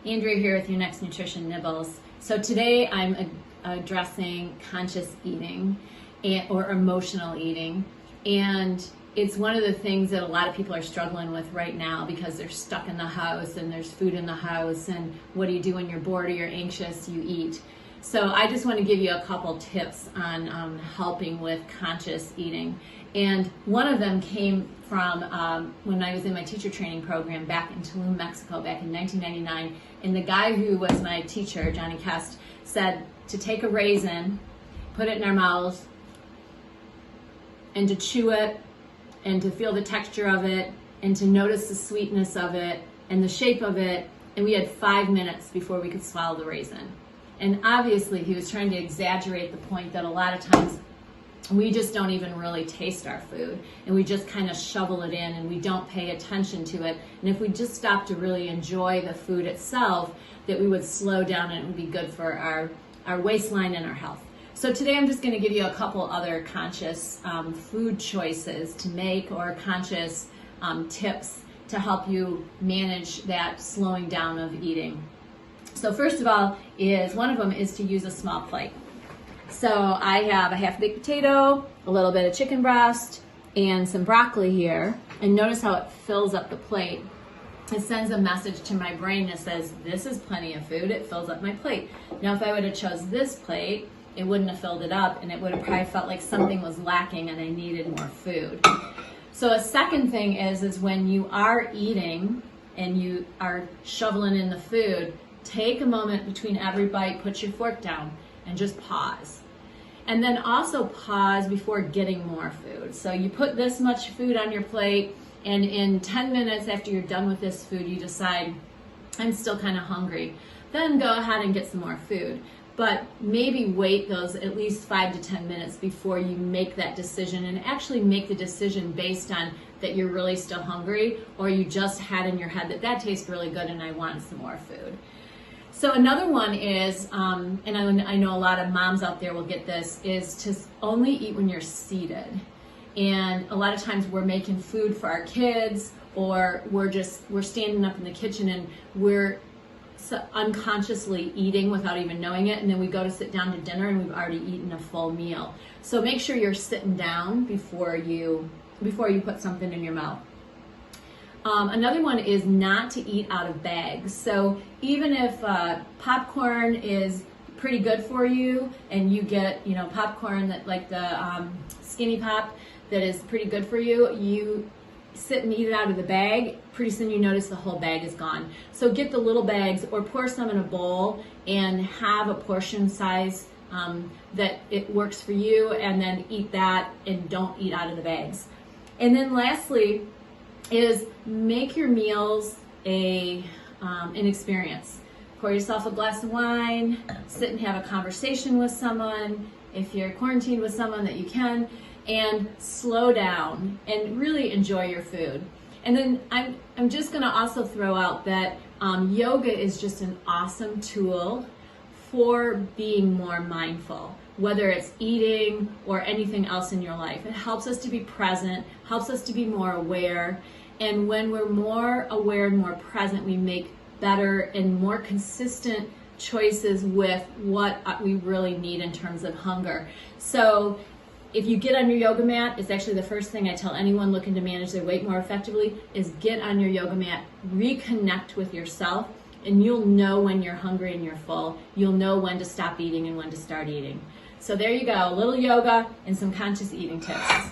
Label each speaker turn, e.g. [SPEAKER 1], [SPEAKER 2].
[SPEAKER 1] Andrea here with your next Nutrition Nibbles. So today I'm addressing conscious eating or emotional eating, and it's one of the things that a lot of people are struggling with right now because they're stuck in the house and there's food in the house, and what do you do when you're bored or you're anxious? You eat. So I just want to give you a couple tips on helping with conscious eating. And one of them came from when I was in my teacher training program back in Tulum, Mexico, back in 1999. And the guy who was my teacher, Johnny Kest, said to take a raisin, put it in our mouths, and to chew it, and to feel the texture of it, and to notice the sweetness of it, and the shape of it. And we had 5 minutes before we could swallow the raisin. And obviously he was trying to exaggerate the point that a lot of times we just don't even really taste our food, and we just kind of shovel it in and we don't pay attention to it. And if we just stop to really enjoy the food itself, that we would slow down and it would be good for our waistline and our health. So today I'm just going to give you a couple other conscious food choices to make, or conscious tips to help you manage that slowing down of eating. So first of all, one of them is to use a small plate. So I have a half baked potato, a little bit of chicken breast, and some broccoli here. And notice how it fills up the plate. It sends a message to my brain that says, this is plenty of food, it fills up my plate. Now if I would have chose this plate, it wouldn't have filled it up, and it would have probably felt like something was lacking and I needed more food. So a second thing is when you are eating and you are shoveling in the food, take a moment between every bite, put your fork down, and just pause. And then also pause before getting more food. So you put this much food on your plate, and in 10 minutes after you're done with this food, you decide, I'm still kind of hungry. Then go ahead and get some more food. But maybe wait those at least 5 to 10 minutes before you make that decision, and actually make the decision based on that you're really still hungry, or you just had in your head that tastes really good and I want some more food. So another one is, and I know a lot of moms out there will get this, is to only eat when you're seated. And a lot of times we're making food for our kids, or we're standing up in the kitchen and we're unconsciously eating without even knowing it, and then we go to sit down to dinner and we've already eaten a full meal. So make sure you're sitting down before you put something in your mouth. Another one is not to eat out of bags. So even if popcorn is pretty good for you, and you get popcorn that like the Skinny Pop that is pretty good for you, you sit and eat it out of the bag, pretty soon you notice the whole bag is gone. So get the little bags, or pour some in a bowl and have a portion size that it works for you, and then eat that and don't eat out of the bags. And then lastly is make your meals an experience. Pour yourself a glass of wine, sit and have a conversation with someone, if you're quarantined with someone that you can, and slow down and really enjoy your food. And then I'm just gonna also throw out that yoga is just an awesome tool for being more mindful, whether it's eating or anything else in your life. It helps us to be present, helps us to be more aware, and when we're more aware and more present, we make better and more consistent choices with what we really need in terms of hunger. So if you get on your yoga mat, it's actually the first thing I tell anyone looking to manage their weight more effectively, is get on your yoga mat, reconnect with yourself, and you'll know when you're hungry and you're full. You'll know when to stop eating and when to start eating. So there you go, a little yoga and some conscious eating tips.